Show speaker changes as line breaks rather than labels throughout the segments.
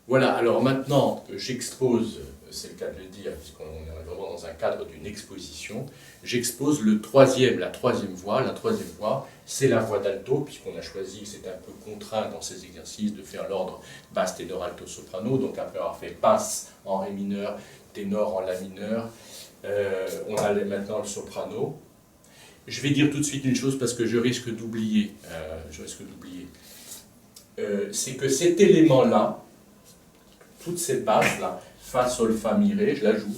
Voilà, alors maintenant j'expose, c'est le cas de le dire, puisqu'on est vraiment dans un cadre d'une exposition, j'expose la troisième voie. La troisième voie, c'est la voie d'alto, puisqu'on a choisi, c'était un peu contraint dans ces exercices, de faire l'ordre basse, ténor, alto, soprano. Donc après avoir fait basse en ré mineur, ténor en la mineur, on a maintenant le soprano. Je vais dire tout de suite une chose parce que je risque d'oublier. C'est que cet élément-là, toute cette base-là, fa, sol, fa, mi, ré, je la joue.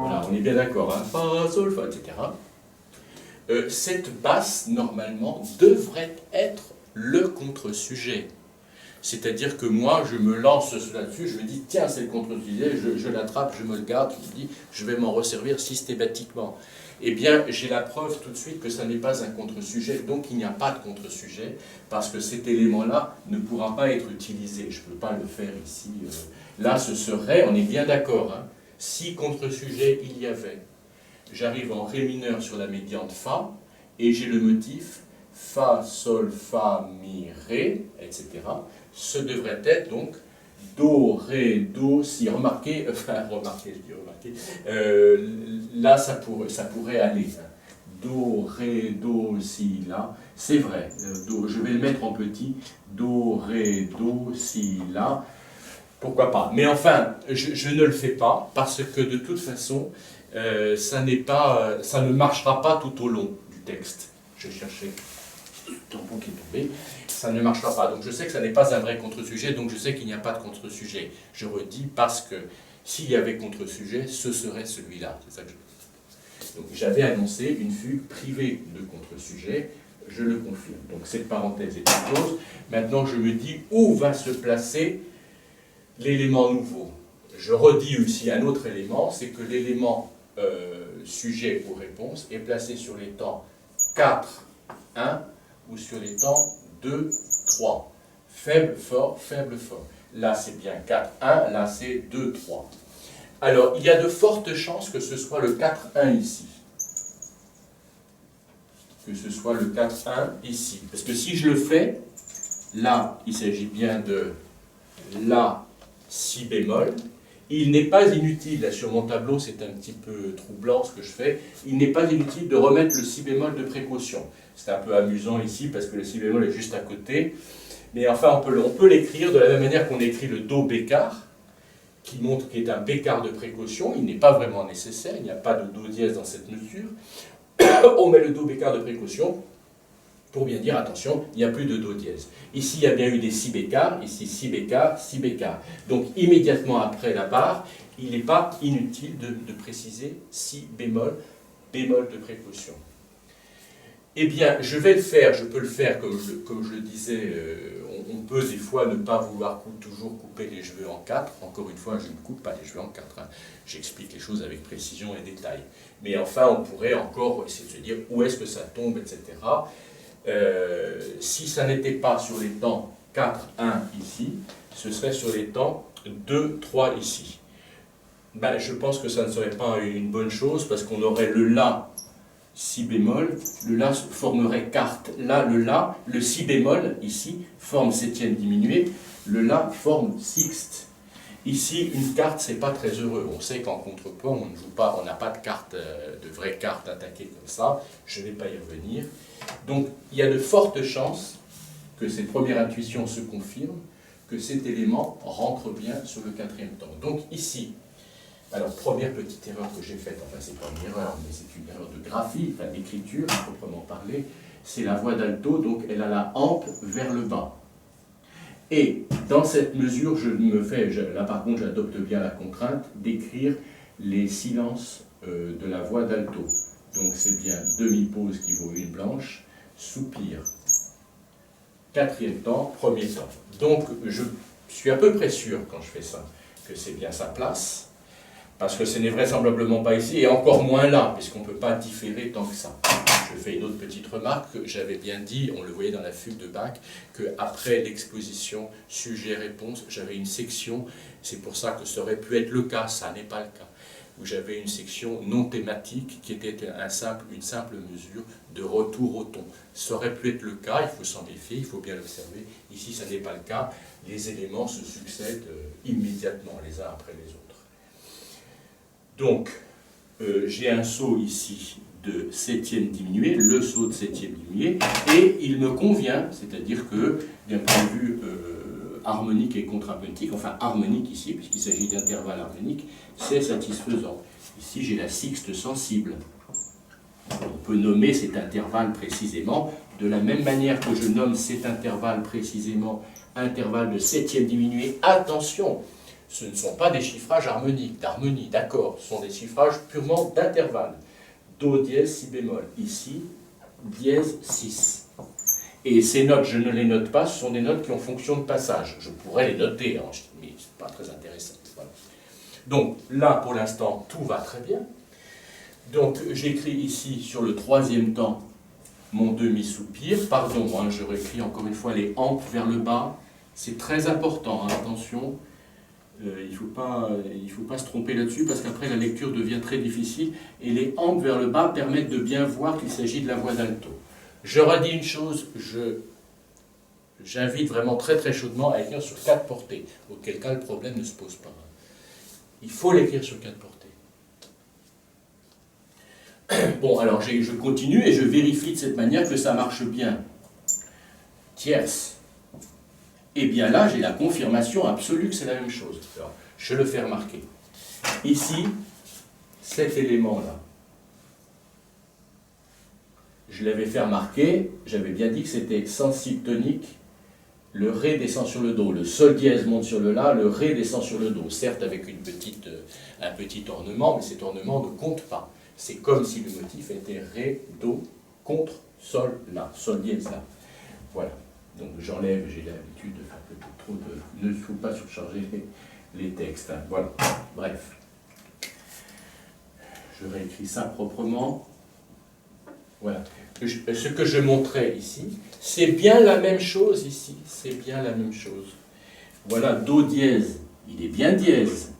Voilà, on est bien d'accord, hein? Fa, sol, fa, etc. Cette basse, normalement, devrait être le contre-sujet. C'est-à-dire que moi, je me lance là-dessus, je me dis, tiens, c'est le contre-sujet, je l'attrape, je me le garde, je me dis, je vais m'en resservir systématiquement. Eh bien, j'ai la preuve tout de suite que ça n'est pas un contre-sujet, donc il n'y a pas de contre-sujet, parce que cet élément-là ne pourra pas être utilisé. Je ne peux pas le faire ici. Là, ce serait, on est bien d'accord, hein, si contre-sujet il y avait. J'arrive en ré mineur sur la médiane fa, et j'ai le motif fa, sol, fa, mi, ré, etc. Ce devrait être donc do, ré, do, si. Remarquez, là ça pourrait aller. Do, ré, do, si, la. C'est vrai. Do, je vais le mettre en petit. Do, ré, do, si, la. Pourquoi pas? Mais enfin, je ne le fais pas parce que de toute façon, ça ne marchera pas tout au long du texte. Je cherchais le tampon qui est tombé. Ça ne marchera pas. Donc je sais que ça n'est pas un vrai contre-sujet, donc je sais qu'il n'y a pas de contre-sujet. Je redis parce que s'il y avait contre-sujet, ce serait celui-là. C'est ça que je dis. Donc j'avais annoncé une fugue privée de contre-sujet, je le confirme. Donc cette parenthèse est close. Maintenant je me dis où va se placer l'élément nouveau. Je redis aussi un autre élément, c'est que l'élément sujet ou réponse est placé sur les temps 4, 1 ou sur les temps 2, 3. Faible, fort, faible, fort. Là, c'est bien 4, 1, là, c'est 2, 3. Alors, il y a de fortes chances que ce soit le 4, 1 ici. Que ce soit le 4, 1 ici. Parce que si je le fais, là, il s'agit bien de la, si bémol. Il n'est pas inutile, là sur mon tableau c'est un petit peu troublant ce que je fais, il n'est pas inutile de remettre le si bémol de précaution. C'est un peu amusant ici parce que le si bémol est juste à côté, mais enfin on peut l'écrire de la même manière qu'on écrit le do bécard, qui montre qu'il est un bécard de précaution, il n'est pas vraiment nécessaire, il n'y a pas de do dièse dans cette mesure. On met le do bécard de précaution pour bien dire, attention, il n'y a plus de do dièse. Ici, il y a bien eu des si bécards, ici si bécard, si bécard. Donc, immédiatement après la barre, il n'est pas inutile de préciser si bémol, bémol de précaution. Eh bien, je vais le faire, je peux le faire, comme je le disais, on peut des fois ne pas vouloir toujours couper les cheveux en 4. Encore une fois, je ne coupe pas les cheveux en 4. Hein. J'explique les choses avec précision et détail. Mais enfin, on pourrait encore essayer de se dire où est-ce que ça tombe, etc. Si ça n'était pas sur les temps 4, 1 ici, ce serait sur les temps 2, 3 ici. Ben, je pense que ça ne serait pas une bonne chose parce qu'on aurait le La, Si bémol, le La formerait quarte. Là, le Si bémol ici forme septième diminuée, le La forme sixte. Ici, une carte, c'est pas très heureux. On sait qu'en contrepoint, on ne joue pas, on n'a pas de carte, de vraie carte attaquée comme ça. Je ne vais pas y revenir. Donc, il y a de fortes chances que cette première intuition se confirme, que cet élément rentre bien sur le quatrième temps. Donc, ici, alors, première petite erreur que j'ai faite, enfin, c'est pas une erreur, mais c'est une erreur de graphie, enfin, d'écriture, à proprement parler, c'est la voix d'alto, donc elle a la hampe vers le bas. Et dans cette mesure, là par contre, j'adopte bien la contrainte d'écrire les silences de la voix d'alto. Donc c'est bien demi-pause qui vaut une blanche, soupir, quatrième temps, premier temps. Donc je suis à peu près sûr, quand je fais ça, que c'est bien sa place, parce que ce n'est vraisemblablement pas ici, et encore moins là, puisqu'on ne peut pas différer tant que ça. Je fais une autre petite remarque, j'avais bien dit, on le voyait dans la fugue de Bach, qu'après l'exposition sujet-réponse, j'avais une section, c'est pour ça que ça aurait pu être le cas, ça n'est pas le cas. où j'avais une section non thématique qui était une simple mesure de retour au ton. Ça aurait pu être le cas, il faut s'en méfier, il faut bien l'observer. Ici, ça n'est pas le cas. Les éléments se succèdent immédiatement, les uns après les autres. Donc, j'ai un saut ici de septième diminué, le saut de septième diminué, et il me convient, c'est-à-dire que, d'un point de vue harmonique et contre-harmonique, enfin harmonique ici, puisqu'il s'agit d'intervalles harmoniques, c'est satisfaisant. Ici, j'ai la sixte sensible. On peut nommer cet intervalle précisément de la même manière que je nomme cet intervalle précisément intervalle de septième diminué. Attention, ce ne sont pas des chiffrages harmoniques, d'harmonie, d'accord, ce sont des chiffrages purement d'intervalles. Do dièse, si bémol. Ici, dièse 6. Et ces notes, je ne les note pas, ce sont des notes qui ont fonction de passage. Je pourrais les noter, hein, mais ce n'est pas très intéressant. Voilà. Donc là, pour l'instant, tout va très bien. Donc j'écris ici, sur le troisième temps, mon demi-soupir. Pardon, hein, je réécris encore une fois les hampes vers le bas. C'est très important, hein, attention. Il ne faut pas se tromper là-dessus, parce qu'après la lecture devient très difficile. Et les hampes vers le bas permettent de bien voir qu'il s'agit de la voix d'alto. Je redis une chose, j'invite vraiment très très chaudement à écrire sur 4 portées, auquel cas le problème ne se pose pas. Il faut l'écrire sur 4 portées. Bon, alors je continue et je vérifie de cette manière que ça marche bien. Tierce. Et bien là, j'ai la confirmation absolue que c'est la même chose. Alors, je le fais remarquer. Ici, cet élément-là, je l'avais fait remarquer, j'avais bien dit que c'était sensible tonique, le Ré descend sur le Do, le Sol dièse monte sur le La, le Ré descend sur le Do, certes avec un petit ornement, mais cet ornement ne compte pas. C'est comme si le motif était Ré, Do, contre, Sol, La, Sol dièse La. Voilà, donc j'enlève, j'ai l'habitude de faire peut-être trop de... Ne faut pas surcharger les textes, hein. Voilà, bref. Je réécris ça proprement. Voilà. Ce que je montrais ici, c'est bien la même chose ici, c'est bien la même chose. Voilà, Do dièse, il est bien dièse,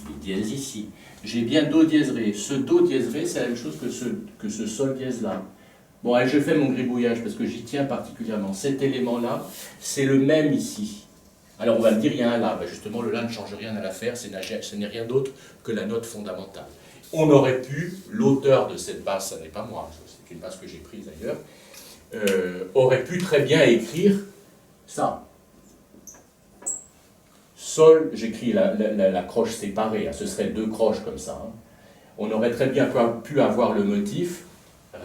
il est dièse ici. J'ai bien Do dièse Ré. Ce Do dièse Ré, c'est la même chose que ce Sol dièse là. Bon, allez, je fais mon gribouillage parce que j'y tiens particulièrement. Cet élément-là, c'est le même ici. Alors on va me dire, il y a un La. Ben justement, le La ne change rien à l'affaire, ce n'est rien d'autre que la note fondamentale. On aurait pu, l'auteur de cette basse, ça n'est pas moi, c'est une basse que j'ai prise d'ailleurs, aurait pu très bien écrire ça. Sol, j'écris la croche séparée, hein, ce serait 2 croches comme ça. Hein. On aurait très bien pu avoir le motif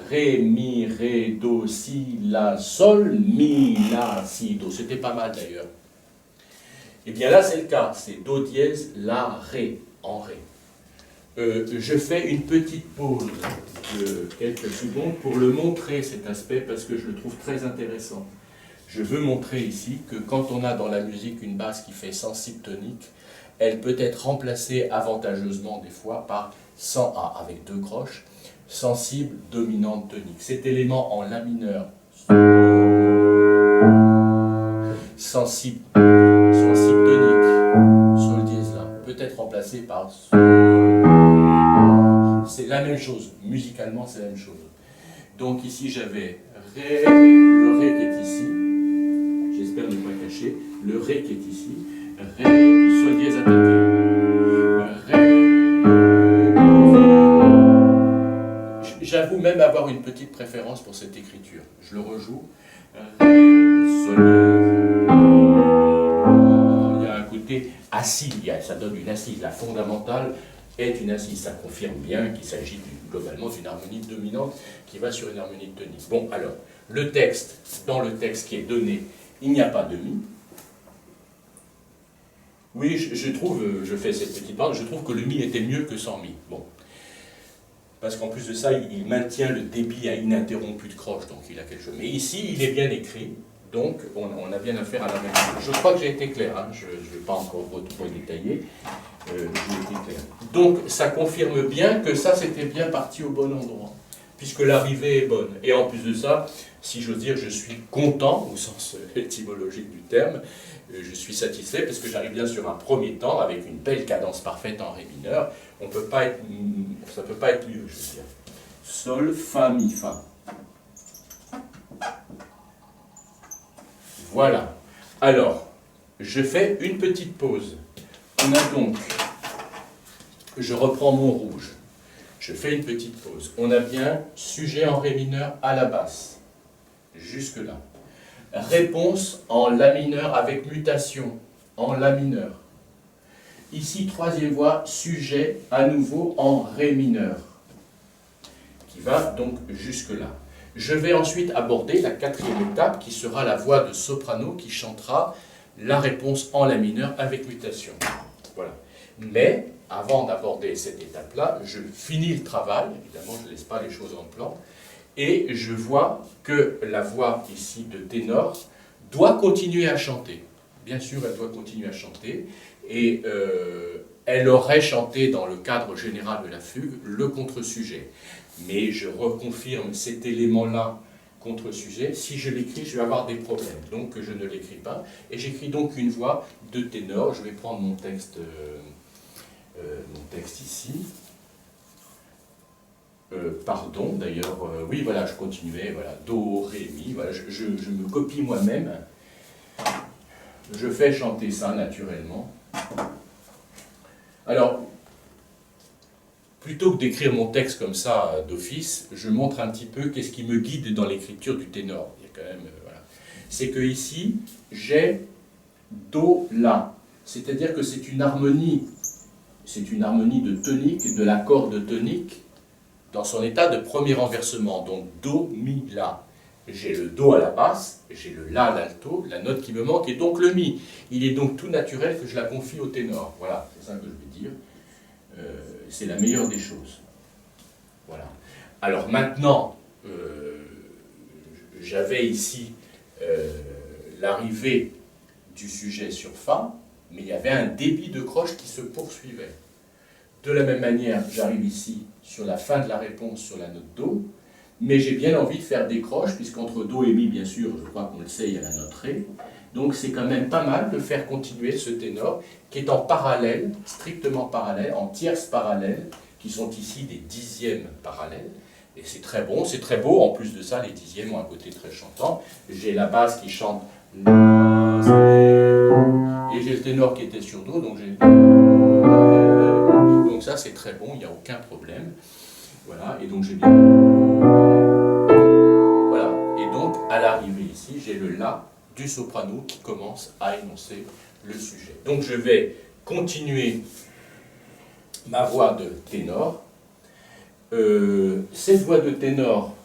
Ré, Mi, Ré, Do, Si, La, Sol, Mi, La, Si, Do. C'était pas mal d'ailleurs. Et bien là, c'est le cas, c'est Do dièse, La, Ré, en Ré. Je fais une petite pause de quelques secondes pour le montrer cet aspect parce que je le trouve très intéressant. Je veux montrer ici que quand on a dans la musique une basse qui fait sensible tonique, elle peut être remplacée avantageusement des fois par avec 2 croches, sensible dominante tonique. Cet élément en La mineur, sensible tonique, Sol dièse La, peut être remplacé par c'est la même chose, musicalement c'est la même chose. Donc ici j'avais Ré, le Ré qui est ici, j'espère ne pas cacher, le Ré qui est ici, Ré, puis Sol dièse attaqué, Ré, j'avoue même avoir une petite préférence pour cette écriture, je le rejoue, Ré, Sol dièse, il y a un côté assis, ça donne une assise, la fondamentale est une assise, ça confirme bien qu'il s'agit globalement d'une harmonie dominante qui va sur une harmonie tonique. Bon, alors, le texte, dans le texte qui est donné, il n'y a pas de Mi. Oui, je trouve, je fais cette petite bande, je trouve que le Mi était mieux que sans Mi. Bon. Parce qu'en plus de ça, il maintient le débit à ininterrompu de croche, donc il a quelque chose. Mais ici, il est bien écrit, donc on a bien affaire à la même chose. Je crois que j'ai été clair, hein, je ne vais pas encore trop détailler. J'ai été clair. Donc ça confirme bien que ça c'était bien parti au bon endroit, puisque l'arrivée est bonne. Et en plus de ça, si j'ose dire, je suis content, au sens étymologique du terme, je suis satisfait parce que j'arrive bien sur un premier temps avec une belle cadence parfaite en Ré mineur. Ça ne peut pas être mieux, je veux dire. Sol, Fa, Mi, Fa. Voilà. Alors, je fais une petite pause. On a donc, je reprends mon rouge. Je fais une petite pause. On a bien sujet en Ré mineur à la basse. Jusque-là. Réponse en La mineur avec mutation en La mineur. Ici, troisième voix, sujet à nouveau en Ré mineur, qui va donc jusque-là. Je vais ensuite aborder la quatrième étape, qui sera la voix de soprano qui chantera la réponse en La mineur avec mutation. Voilà. Mais, avant d'aborder cette étape-là, je finis le travail, évidemment je ne laisse pas les choses en plan, et je vois que la voix ici de ténor doit continuer à chanter. Bien sûr, elle doit continuer à chanter, et elle aurait chanté dans le cadre général de la fugue le contre-sujet. Mais je reconfirme cet élément-là, contre-sujet, si je l'écris, je vais avoir des problèmes. Donc je ne l'écris pas, et j'écris donc une voix de ténor. Je vais prendre mon texte ici. Pardon, d'ailleurs, oui, voilà, je continuais, voilà, Do, Ré, Mi, voilà, je me copie moi-même. Je fais chanter ça naturellement. Alors, plutôt que d'écrire mon texte comme ça d'office, je montre un petit peu qu'est-ce qui me guide dans l'écriture du ténor. Il y a quand même, voilà. C'est que ici, j'ai Do, La. C'est-à-dire que c'est une harmonie de tonique, de la corde tonique, dans son état de premier renversement. Donc Do, Mi, La. J'ai le Do à la basse, j'ai le La à l'alto, la note qui me manque, et donc le Mi. Il est donc tout naturel que je la confie au ténor. Voilà, c'est ça que je veux dire. C'est la meilleure des choses. Voilà. Alors maintenant, j'avais ici l'arrivée du sujet sur Fa, mais il y avait un débit de croche qui se poursuivait. De la même manière, j'arrive ici sur la fin de la réponse sur la note Do, mais j'ai bien envie de faire des croches, puisqu'entre Do et Mi, bien sûr, je crois qu'on le sait, il y a la note Ré. Donc c'est quand même pas mal de faire continuer ce ténor, qui est en parallèle, strictement parallèle, en tierces parallèles, qui sont ici des dixièmes parallèles. Et c'est très bon, c'est très beau. En plus de ça, les dixièmes ont un côté très chantant. J'ai la basse qui chante La, et j'ai le ténor qui était sur Do, donc j'ai... Donc ça, c'est très bon, il n'y a aucun problème. Voilà, et donc j'ai bien... Voilà, et donc, à l'arrivée ici, j'ai le La du soprano qui commence à énoncer le sujet. Donc je vais continuer ma voix de ténor. Cette voix de ténor,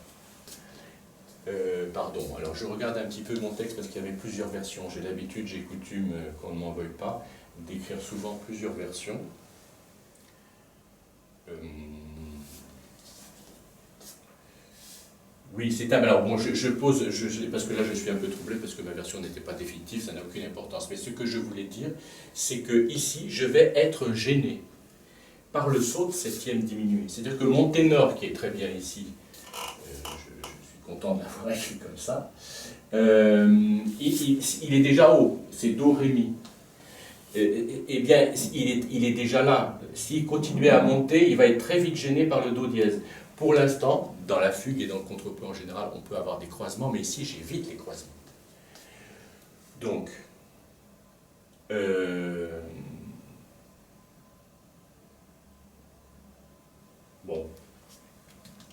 pardon, alors je regarde un petit peu mon texte parce qu'il y avait plusieurs versions. J'ai l'habitude, j'ai coutume, qu'on ne m'en veuille pas, d'écrire souvent plusieurs versions. Oui, c'est un... Alors bon, je pose, parce que là je suis un peu troublé, parce que ma version n'était pas définitive, ça n'a aucune importance. Mais ce que je voulais dire, c'est que ici, je vais être gêné par le saut de septième diminué. C'est-à-dire que mon ténor, qui est très bien ici, je suis content de l'avoir écrit comme ça, il est déjà haut, c'est Do, Ré, Mi. Eh bien, il est déjà là. S'il continuait à monter, il va être très vite gêné par le Do dièse. Pour l'instant, dans la fugue et dans le contrepoint en général, on peut avoir des croisements, mais ici, j'évite les croisements. Donc, bon.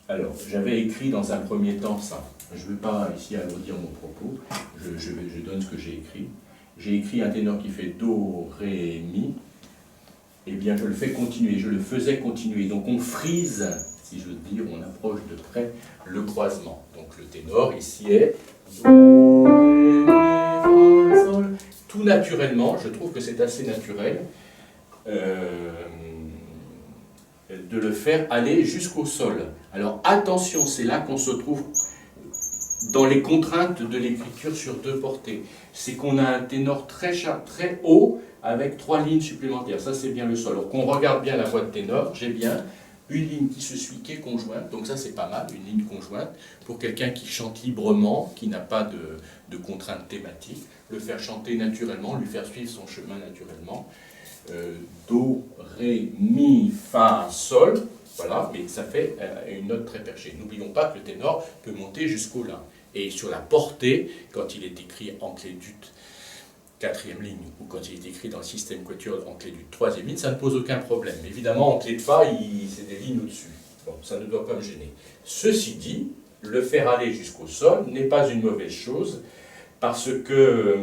Alors, j'avais écrit dans un premier temps ça. Je ne veux pas ici alourdir mon propos, je donne ce que j'ai écrit. J'ai écrit un ténor qui fait Do, Ré, Mi. Eh bien, je le fais continuer, je le faisais continuer. Donc, on frise, si je veux dire, on approche de près le croisement. Donc, le ténor ici est Do, Ré, Mi, Fa, Sol. Tout naturellement, je trouve que c'est assez naturel de le faire aller jusqu'au sol. Alors, attention, c'est là qu'on se trouve dans les contraintes de l'écriture sur deux portées. C'est qu'on a un ténor très haut avec 3 lignes supplémentaires. Ça, c'est bien le sol. Alors qu'on regarde bien la voix de ténor, j'ai bien une ligne qui se suit, qui est conjointe, donc ça c'est pas mal, une ligne conjointe, pour quelqu'un qui chante librement, qui n'a pas de contraintes thématiques, le faire chanter naturellement, lui faire suivre son chemin naturellement. Do, Ré, Mi, Fa, Sol, voilà, mais ça fait une note très perchée. N'oublions pas que le ténor peut monter jusqu'au La. Et sur la portée, quand il est écrit en clé d'ut, quatrième ligne, ou quand il est écrit dans le système quatuor en clé d'ut, troisième ligne, ça ne pose aucun problème. Évidemment, en clé de Fa, c'est des lignes au-dessus. Bon, ça ne doit pas me gêner. Ceci dit, le faire aller jusqu'au Sol n'est pas une mauvaise chose, parce que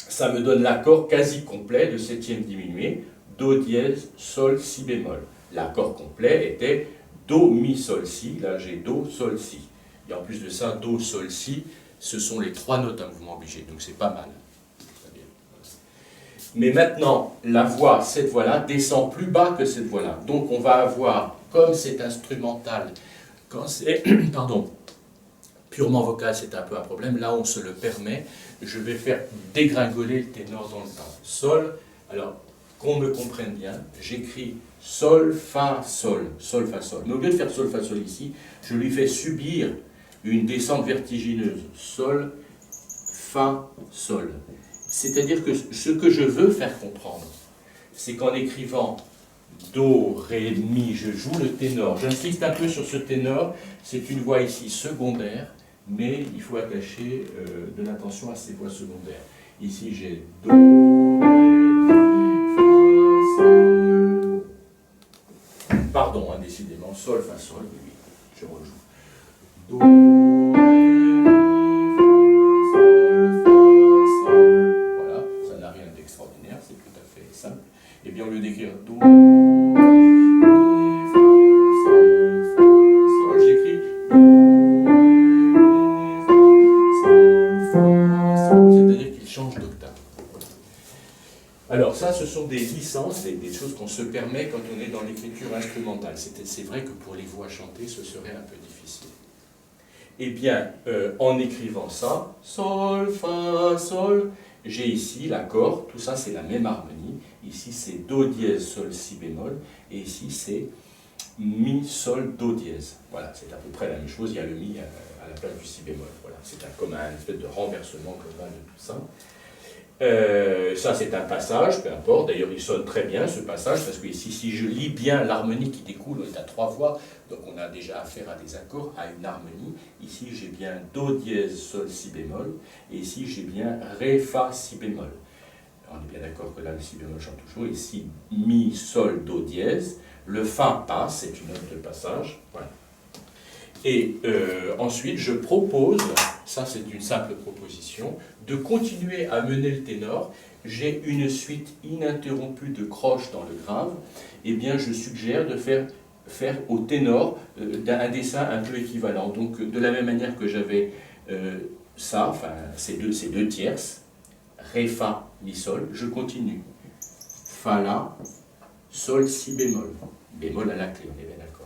ça me donne l'accord quasi complet de septième diminué, Do dièse, Sol, Si bémol. L'accord complet était Do, Mi, Sol, Si, là j'ai Do, Sol, Si. Et en plus de ça, Do, Sol, Si, ce sont les trois notes à mouvement obligé, donc c'est pas mal. Mais maintenant, la voix, cette voix-là, descend plus bas que cette voix-là. Donc on va avoir, comme c'est instrumental, quand c'est, pardon, purement vocal, c'est un peu un problème, là on se le permet, je vais faire dégringoler le ténor dans le temps. Sol, alors, qu'on me comprenne bien, j'écris Sol, Fa, Sol, Sol, Fa, Sol. Mais au lieu de faire Sol, Fa, Sol ici, je lui fais subir une descente vertigineuse. Sol, Fa, Sol. C'est-à-dire que ce que je veux faire comprendre, c'est qu'en écrivant Do, Ré, Mi, je joue le ténor. J'insiste un peu sur ce ténor, c'est une voix ici secondaire, mais il faut attacher de l'attention à ces voix secondaires. Ici j'ai Do, Ré, Fa, Sol. Pardon, décidément, Sol, Fa, Sol, oui, je rejoue. Do, Ré, Fa, Sol. Voilà, ça n'a rien d'extraordinaire, c'est tout à fait simple. Et bien au lieu d'écrire Do, Ré, Fa, Sol, j'écris Do, Ré, Fa, Sol, c'est-à-dire qu'il change d'octave. Alors ça, ce sont des licences, des choses qu'on se permet quand on est dans l'écriture instrumentale. C'est vrai que pour les voix chantées, ce serait un peu difficile. Eh bien, en écrivant ça, Sol, Fa, Sol, j'ai ici l'accord, tout ça c'est la même harmonie. Ici c'est Do dièse, Sol, Si bémol, et ici c'est Mi, Sol, Do dièse. Voilà, c'est à peu près la même chose, il y a le Mi à la place du Si bémol. Voilà, c'est comme un espèce de renversement global de tout ça. Ça c'est un passage, peu importe, d'ailleurs il sonne très bien ce passage, parce que ici si je lis bien l'harmonie qui découle, on est à trois voix, donc on a déjà affaire à des accords, à une harmonie. Ici j'ai bien Do dièse, Sol, Si bémol, et ici j'ai bien Ré, Fa, Si bémol. On est bien d'accord que là le Si bémol chante toujours, ici Mi, Sol, Do dièse, le Fa passe, c'est une note de passage, voilà. Et ensuite, je propose, ça c'est une simple proposition, de continuer à mener le ténor. J'ai une suite ininterrompue de croches dans le grave. Eh bien, je suggère de faire au ténor un dessin un peu équivalent. Donc, de la même manière que j'avais ça, enfin, ces deux tierces, Ré, Fa, Mi, Sol, je continue. Fa, La, Sol, Si bémol. Bémol à la clé, on est bien d'accord.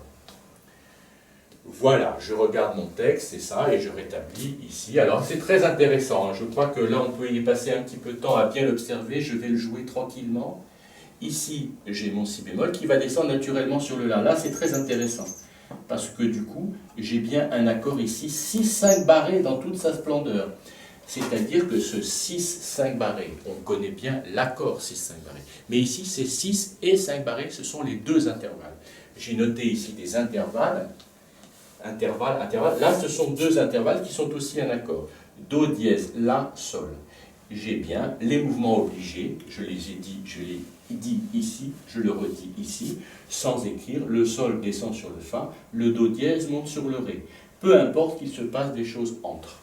Voilà, je regarde mon texte, c'est ça, et je rétablis ici. Alors c'est très intéressant, hein. Je crois que là on peut y passer un petit peu de temps à bien l'observer, je vais le jouer tranquillement. Ici, j'ai mon Si bémol qui va descendre naturellement sur le La. Là c'est très intéressant, parce que du coup, j'ai bien un accord ici, 6-5 barré dans toute sa splendeur. C'est-à-dire que ce 6-5 barré, on connaît bien l'accord 6-5 barré. Mais ici, c'est 6 et 5 barré, ce sont les deux intervalles. J'ai noté ici des intervalles. Intervalle. Là, ce sont deux intervalles qui sont aussi un accord. Do dièse, La, Sol. J'ai bien les mouvements obligés, je les ai dit, je l'ai dit ici, je le redis ici, sans écrire, le Sol descend sur le Fa, le Do dièse monte sur le Ré. Peu importe qu'il se passe des choses entre.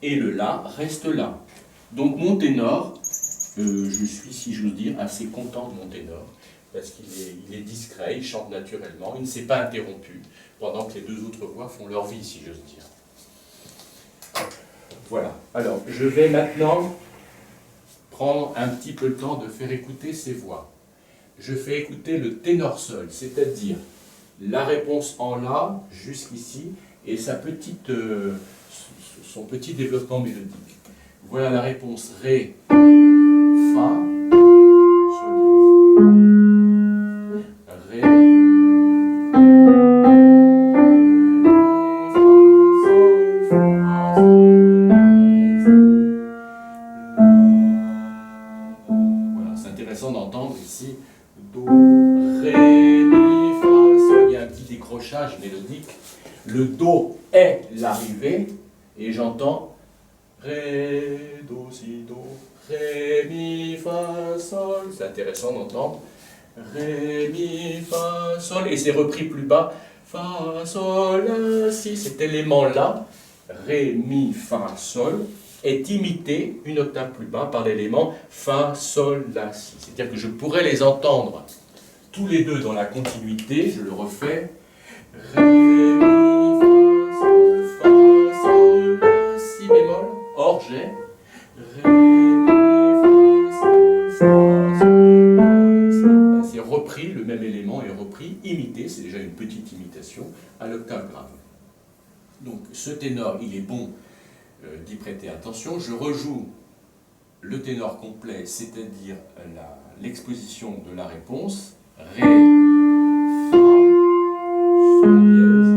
Et le La reste là. Donc mon ténor, je suis, si j'ose dire, assez content de mon ténor, parce qu'il est discret, il chante naturellement, il ne s'est pas interrompu, pendant que les deux autres voix font leur vie, si j'ose dire. Voilà. Alors, je vais maintenant prendre un petit peu le temps de faire écouter ces voix. Je fais écouter le ténor seul, c'est-à-dire la réponse en La jusqu'ici et son petit développement mélodique. Voilà la réponse Ré, Fa, Sol, Ré, intéressant d'entendre ici Do, Ré, Mi, Fa, Sol. Il y a un petit décrochage mélodique. Le Do est l'arrivée et j'entends Ré, Do, Si, Do, Ré, Mi, Fa, Sol. C'est intéressant d'entendre Ré, Mi, Fa, Sol. Et c'est repris plus bas. Fa, Sol, La, Si. Cet élément-là, Ré, Mi, Fa, Sol, est imité une octave plus bas par l'élément Fa, Sol, La, Si. C'est-à-dire que je pourrais les entendre tous les deux dans la continuité. Je le refais. Ré, Mi, Fa, Sol, La, Si bémol. Or, j'ai Ré, Mi, Fa, Sol, Fa, Sol, La, Si. C'est repris, le même élément est repris, imité, c'est déjà une petite imitation, à l'octave grave. Donc, ce ténor, il est bon d'y prêter attention. Je rejoue le ténor complet, c'est-à-dire l'exposition de la réponse. Ré, Fa, Sol dièse.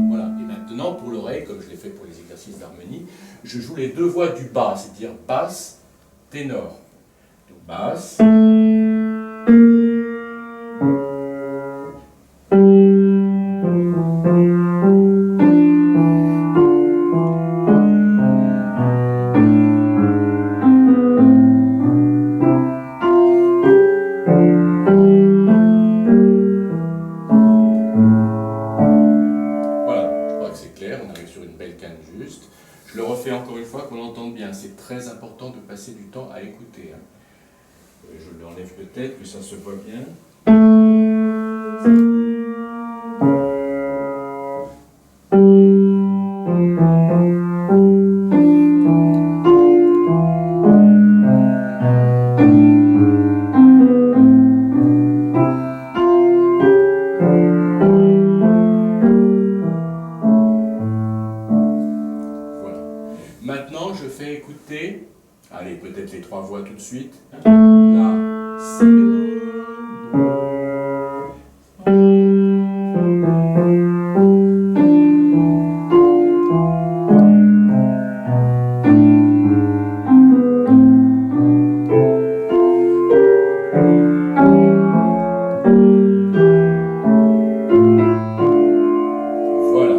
Voilà. Et maintenant, pour l'oreille, comme je l'ai fait pour les exercices d'harmonie, je joue les deux voix du bas, c'est-à-dire basse, ténor. Donc basse. Je le refais encore une fois, qu'on entende bien. C'est très important de passer du temps à écouter. Je l'enlève peut-être, que ça se voit bien. Maintenant, je fais écouter, allez, peut-être les trois voix tout de suite. La, Si bémol, voilà.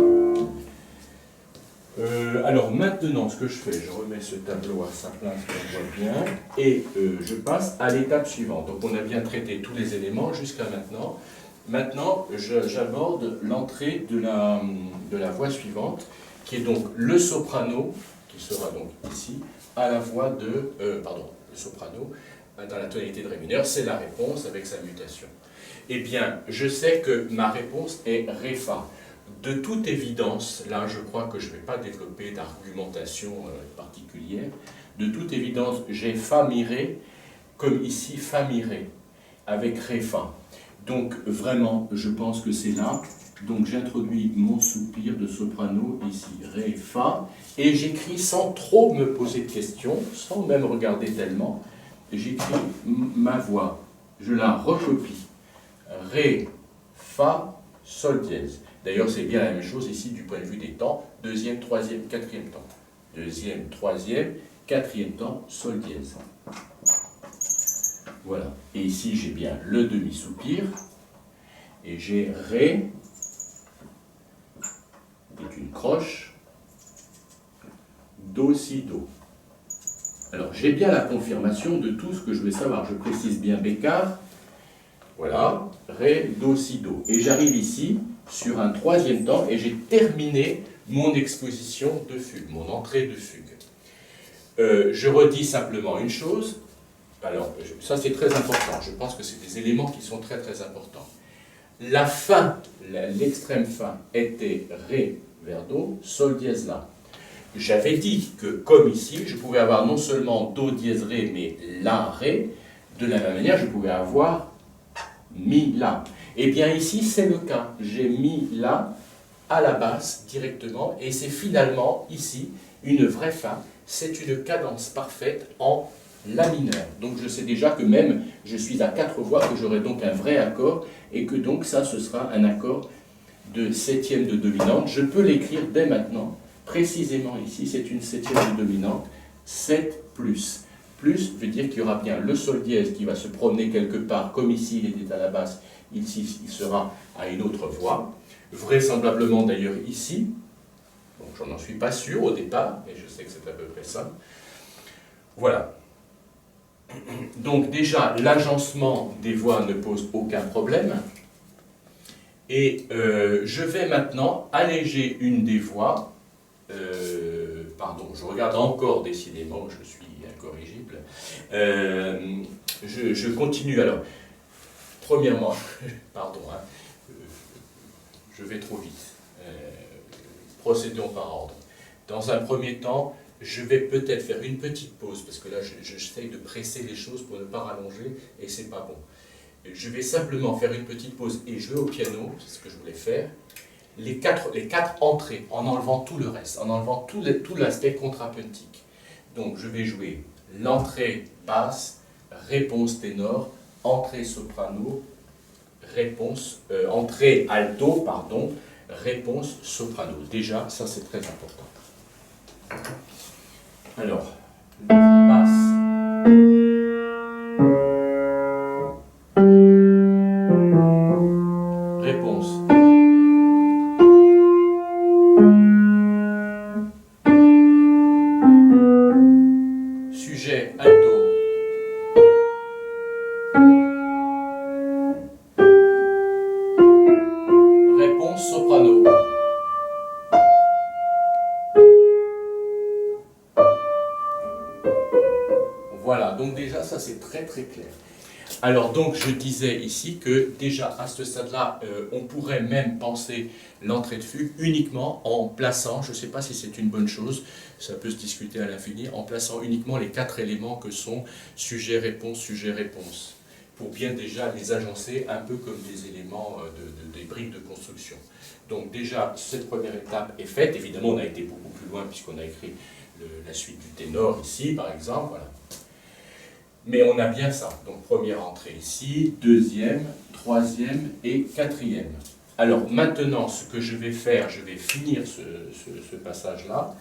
Alors maintenant, ce que je fais, je remets ce tableau à sa place, qu'on voit bien, et je passe à l'étape suivante. Donc on a bien traité tous les éléments jusqu'à maintenant. Maintenant, j'aborde l'entrée de la voix suivante, qui est donc le soprano, qui sera donc ici, à la voix de... pardon, le soprano, dans la tonalité de Ré mineur, c'est la réponse avec sa mutation. Eh bien, je sais que ma réponse est Ré Fa. De toute évidence, là je crois que je ne vais pas développer d'argumentation particulière, de toute évidence j'ai Fa Mi Ré, comme ici Fa Mi Ré, avec Ré Fa. Donc vraiment, je pense que c'est là, donc j'introduis mon soupir de soprano ici, Ré Fa, et j'écris sans trop me poser de questions, sans même regarder tellement, j'écris ma voix, je la recopie, Ré, Fa, Sol dièse. D'ailleurs, c'est bien la même chose ici du point de vue des temps, deuxième, troisième, quatrième temps. Deuxième, troisième, quatrième temps, Sol dièse. Voilà. Et ici, j'ai bien le demi-soupir, et j'ai Ré, qui est une croche, Do, Si, Do. Alors, j'ai bien la confirmation de tout ce que je vais savoir. Je précise bien Bécard. Voilà, Ré, Do, Si, Do. Et j'arrive ici sur un troisième temps et j'ai terminé mon exposition de fugue, mon entrée de fugue. Je redis simplement une chose. Alors, ça c'est très important. Je pense que c'est des éléments qui sont très très importants. La fin, l'extrême fin, était Ré vers Do, Sol dièse La. J'avais dit que, comme ici, je pouvais avoir non seulement Do dièse Ré, mais La Ré. De la même manière, je pouvais avoir Mi La. Eh bien ici, c'est le cas. J'ai mis La à la basse directement, et c'est finalement ici une vraie fin. C'est une cadence parfaite en La mineur. Donc je sais déjà que même je suis à 4 voix, que j'aurai donc un vrai accord, et que donc ça, ce sera un accord de septième de dominante. Je peux l'écrire dès maintenant, précisément ici, c'est une septième de dominante, 7 plus. Plus veut dire qu'il y aura bien le sol dièse qui va se promener quelque part, comme ici il était à la basse, ici il sera à une autre voix. Vraisemblablement d'ailleurs ici, donc j'en suis pas sûr au départ, mais je sais que c'est à peu près ça. Voilà. Donc déjà, l'agencement des voix ne pose aucun problème. Et je vais maintenant alléger une des voix. Pardon, je regarde encore décidément, je suis incorrigible. Je continue alors. Premièrement, pardon, hein, je vais trop vite. Procédons par ordre. Dans un premier temps, je vais peut-être faire une petite pause, parce que là, j'essaye de presser les choses pour ne pas rallonger, et c'est pas bon. Je vais simplement faire une petite pause et jouer au piano, c'est ce que je voulais faire. Les quatre entrées, en enlevant tout le reste, en enlevant tout l'aspect contrapuntique. Donc je vais jouer l'entrée basse, réponse ténor, entrée soprano, entrée alto, pardon, réponse soprano. Déjà, ça c'est très important. Alors, basse. Sujet alto. Réponse soprano. Voilà, donc déjà ça c'est très très clair. Alors donc je disais ici que déjà à ce stade-là, on pourrait même penser l'entrée de fugue uniquement en plaçant, je ne sais pas si c'est une bonne chose, ça peut se discuter à l'infini, en plaçant uniquement les 4 éléments que sont sujet-réponse, pour bien déjà les agencer un peu comme des éléments, des briques de construction. Donc déjà cette première étape est faite, évidemment on a été beaucoup plus loin puisqu'on a écrit la suite du ténor ici par exemple, voilà. Mais on a bien ça. Donc première entrée ici, deuxième, troisième et quatrième. Alors maintenant, ce que je vais faire, je vais finir ce passage-là.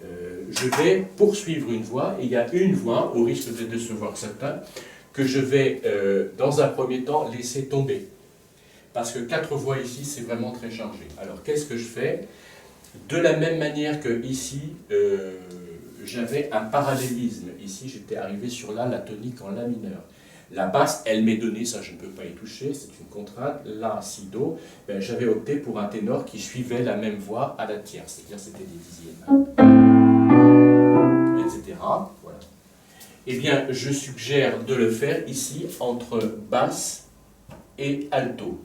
Je vais poursuivre une voix, et il y a une voix, au risque de décevoir certains, que je vais, dans un premier temps, laisser tomber. Parce que 4 voix ici, c'est vraiment très chargé. Alors qu'est-ce que je fais? De la même manière que ici, j'avais un parallélisme. Ici, j'étais arrivé sur la tonique en la mineur. La basse, elle m'est donnée, ça je ne peux pas y toucher, c'est une contrainte. La, si, do, ben, j'avais opté pour un ténor qui suivait la même voix à la tierce, c'est-à-dire c'était des dixièmes, etc. Voilà. Eh bien, je suggère de le faire ici entre basse et alto.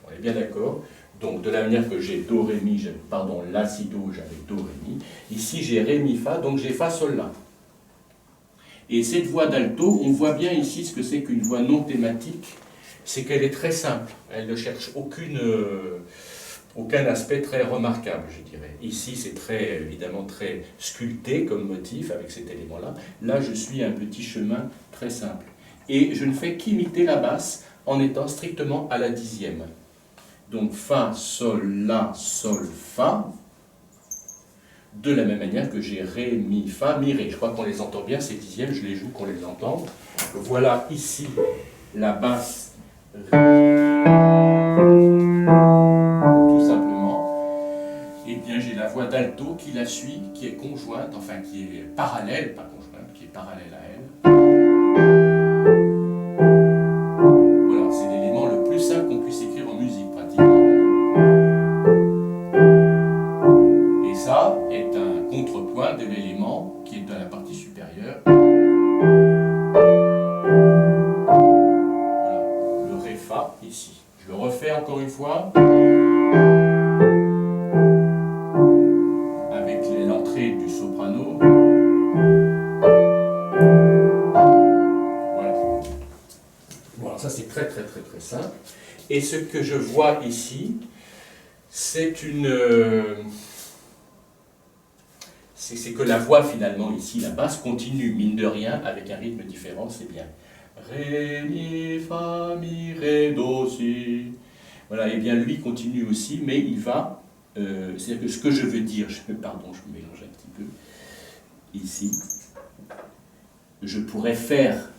On est bien d'accord? Donc, de la manière que j'ai do, ré, mi, pardon, la, si, do, j'avais do, ré, mi. Ici, j'ai ré, mi, fa, donc j'ai fa, sol, la. Et cette voix d'alto, on voit bien ici ce que c'est qu'une voix non thématique, c'est qu'elle est très simple. Elle ne cherche aucun aspect très remarquable, je dirais. Ici, c'est très, évidemment, très sculpté comme motif avec cet élément-là. Là, je suis un petit chemin très simple. Et je ne fais qu'imiter la basse en étant strictement à la dixième. Donc fa, sol, la, sol, fa, de la même manière que j'ai ré, mi, fa, mi, ré. Je crois qu'on les entend bien, ces dixièmes, je les joue qu'on les entende. Voilà ici la basse, tout simplement. Et bien j'ai la voix d'alto qui la suit, qui est conjointe, enfin qui est parallèle, pas conjointe, qui est parallèle à elle. Voilà, c'est l'élément le plus simple qu'on puisse écrire en musique pratiquement. Et ça est un contrepoint de l'élément qui est dans la partie supérieure. Voilà, le ré, fa ici. Je le refais encore une fois. Avec l'entrée du soprano. Voilà. Voilà, ça c'est très très très très simple. Et ce que je vois ici, c'est c'est que la voix finalement ici, la basse, continue, mine de rien, avec un rythme différent, c'est bien. Ré, mi, fa, mi, ré, do, si. Voilà, et bien lui continue aussi, mais il va, c'est-à-dire que ce que je veux dire, pardon, je me mélange un petit peu, ici, je pourrais faire,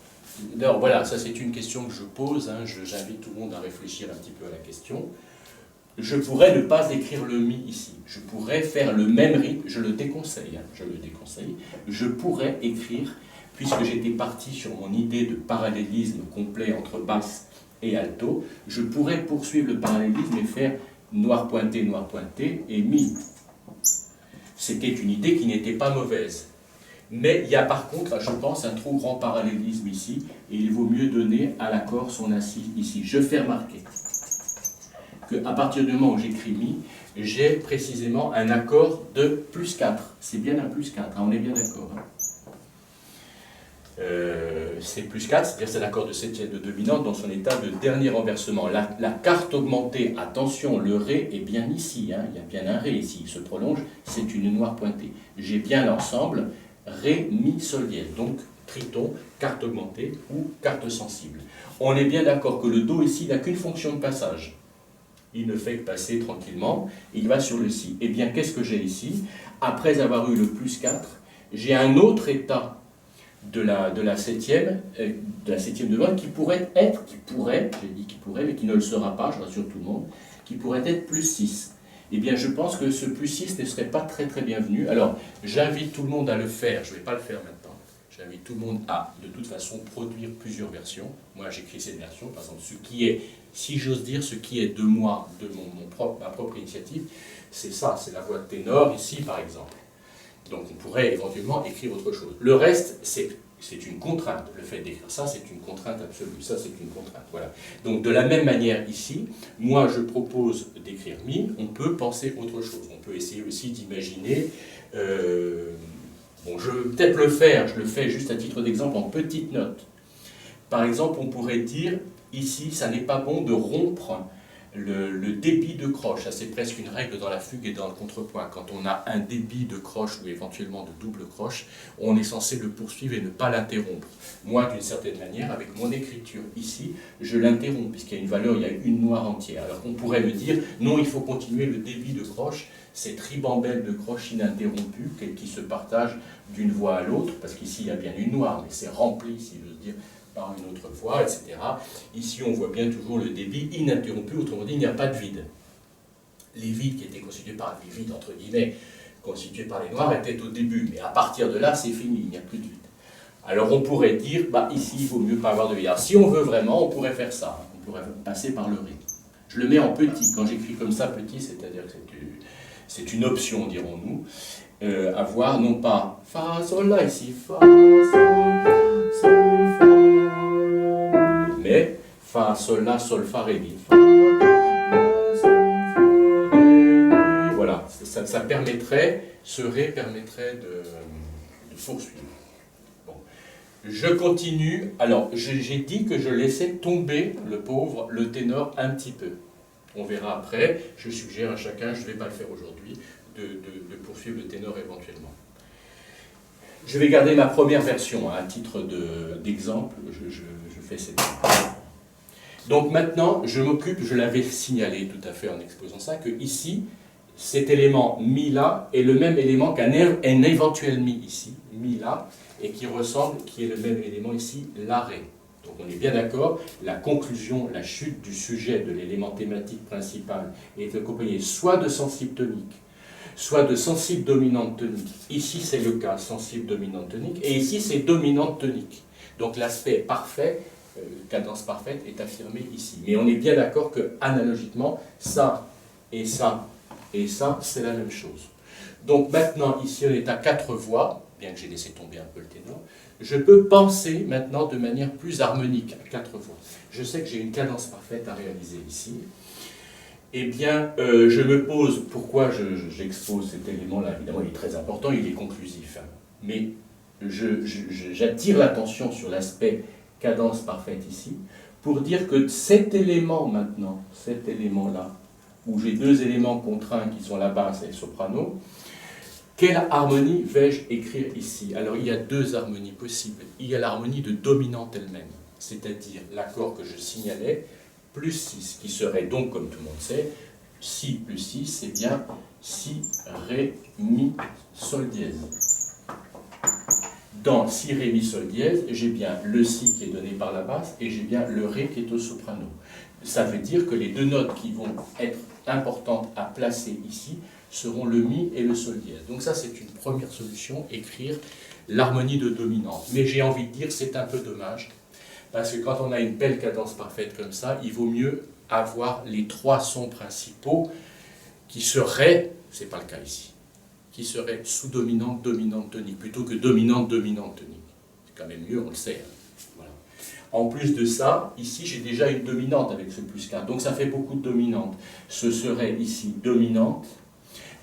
alors voilà, ça c'est une question que je pose, hein, j'invite tout le monde à réfléchir un petit peu à la question. Je pourrais ne pas écrire le mi ici, je pourrais faire le même rythme, je le déconseille, je pourrais écrire, puisque j'étais parti sur mon idée de parallélisme complet entre basse et alto, je pourrais poursuivre le parallélisme et faire noir pointé et mi. C'était une idée qui n'était pas mauvaise. Mais il y a par contre, je pense, un trop grand parallélisme ici, et il vaut mieux donner à l'accord son assise ici. Je fais remarquer qu'à partir du moment où j'écris mi, j'ai précisément un accord de plus 4. C'est bien un plus 4, hein, on est bien d'accord. Hein. C'est plus 4, c'est-à-dire c'est l'accord de septième de dominante dans son état de dernier renversement. La carte augmentée, attention, le ré est bien ici, hein, il y a bien un ré ici, il se prolonge, c'est une noire pointée. J'ai bien l'ensemble, ré, mi, sol, dièse, donc triton, carte augmentée ou carte sensible. On est bien d'accord que le do ici n'a qu'une fonction de passage. Il ne fait que passer tranquillement, il va sur le si. Eh bien, qu'est-ce que j'ai ici? Après avoir eu le plus 4, j'ai un autre état de la septième de note qui pourrait être, j'ai dit qui pourrait, mais qui ne le sera pas, je rassure tout le monde, qui pourrait être plus 6. Eh bien, je pense que ce plus 6 ne serait pas très très bienvenu. Alors, j'invite tout le monde à le faire, je ne vais pas le faire maintenant, j'invite tout le monde à, de toute façon, produire plusieurs versions. Moi, j'écris cette version, par exemple, ce qui est, si j'ose dire, ce qui est de moi, de ma propre initiative, c'est ça, c'est la voix de ténor, ici, par exemple. Donc on pourrait éventuellement écrire autre chose. Le reste, c'est une contrainte. Le fait d'écrire ça, c'est une contrainte absolue. Ça, c'est une contrainte. Voilà. Donc de la même manière ici, moi je propose d'écrire mi, on peut penser autre chose. On peut essayer aussi d'imaginer... bon, je vais peut-être le faire, je le fais juste à titre d'exemple en petites notes. Par exemple, on pourrait dire, ici, ça n'est pas bon de rompre le débit de croche, ça c'est presque une règle dans la fugue et dans le contrepoint. Quand on a un débit de croche ou éventuellement de double croche, on est censé le poursuivre et ne pas l'interrompre. Moi, d'une certaine manière, avec mon écriture ici, je l'interromps, puisqu'il y a une valeur, il y a une noire entière. Alors qu'on pourrait me dire, non, il faut continuer le débit de croche, cette ribambelle de croche ininterrompue qui se partage d'une voix à l'autre, parce qu'ici il y a bien une noire, mais c'est rempli, si je veux dire, par une autre voie, etc. Ici, on voit bien toujours le débit ininterrompu, autrement dit, il n'y a pas de vide. Les vides qui étaient constitués par les vides, entre guillemets, constitués par les noirs, étaient au début, mais à partir de là, c'est fini, il n'y a plus de vide. Alors on pourrait dire, bah ici, il vaut mieux pas avoir de vide. Alors, si on veut vraiment, on pourrait faire ça, hein. On pourrait passer par le ré. Je le mets en petit, quand j'écris comme ça, petit, c'est-à-dire que c'est une option, dirons-nous, avoir non pas fa, sol, la, ici, fa, sol, fa, mais fa, sol, la, sol, fa, ré, mi. Fa, la, sol, fa, ré, mi. Voilà, ça permettrait, ce ré permettrait de poursuivre. Bon. Je continue. Alors, j'ai dit que je laissais tomber le pauvre, le ténor, un petit peu. On verra après. Je suggère à chacun, je ne vais pas le faire aujourd'hui, de poursuivre le ténor éventuellement. Je vais garder ma première version, hein, à titre d'exemple, je fais cette... Donc maintenant, je m'occupe, je l'avais signalé tout à fait en exposant ça, que ici, cet élément mi là est le même élément qu'un éventuel mi ici, mi là, et qui ressemble, qui est le même élément ici, la ré. Donc on est bien d'accord, la conclusion, la chute du sujet de l'élément thématique principal est accompagnée soit de sensible tonique, soit de sensible dominante tonique. Ici, c'est le cas, sensible dominante tonique, et ici, c'est dominante tonique. Donc l'aspect parfait, cadence parfaite, est affirmé ici. Mais on est bien d'accord que, analogiquement, ça et ça et ça, c'est la même chose. Donc maintenant, ici, on est à 4 voix, bien que j'ai laissé tomber un peu le ténor. Je peux penser maintenant de manière plus harmonique à 4 voix. Je sais que j'ai une cadence parfaite à réaliser ici. Eh bien, je me pose, pourquoi j'expose cet élément-là? Évidemment, il est très important, il est conclusif. Hein. Mais j'attire l'attention sur l'aspect cadence parfaite ici, pour dire que cet élément maintenant, cet élément-là, où j'ai deux éléments contraints qui sont la basse et le soprano, Quelle harmonie vais-je écrire ici? Alors il y a deux harmonies possibles. Il y a l'harmonie de dominante elle-même, c'est-à-dire l'accord que je signalais, plus 6, qui serait donc, comme tout le monde sait, Si plus 6, c'est bien Si, Ré, Mi, Sol dièse. Dans Si, Ré, Mi, Sol dièse, j'ai bien le Si qui est donné par la basse et j'ai bien le Ré qui est au soprano. Ça veut dire que les deux notes qui vont être importantes à placer ici seront le Mi et le Sol dièse. Donc ça, c'est une première solution, écrire l'harmonie de dominante. Mais j'ai envie de dire, c'est un peu dommage, parce que quand on a une belle cadence parfaite comme ça, il vaut mieux avoir les trois sons principaux qui seraient, c'est pas le cas ici, qui seraient sous-dominante, dominante, tonique, plutôt que dominante, dominante, tonique. C'est quand même mieux, on le sait. Voilà. En plus de ça, ici j'ai déjà une dominante avec ce plus 4, donc ça fait beaucoup de dominantes. Ce serait ici dominante,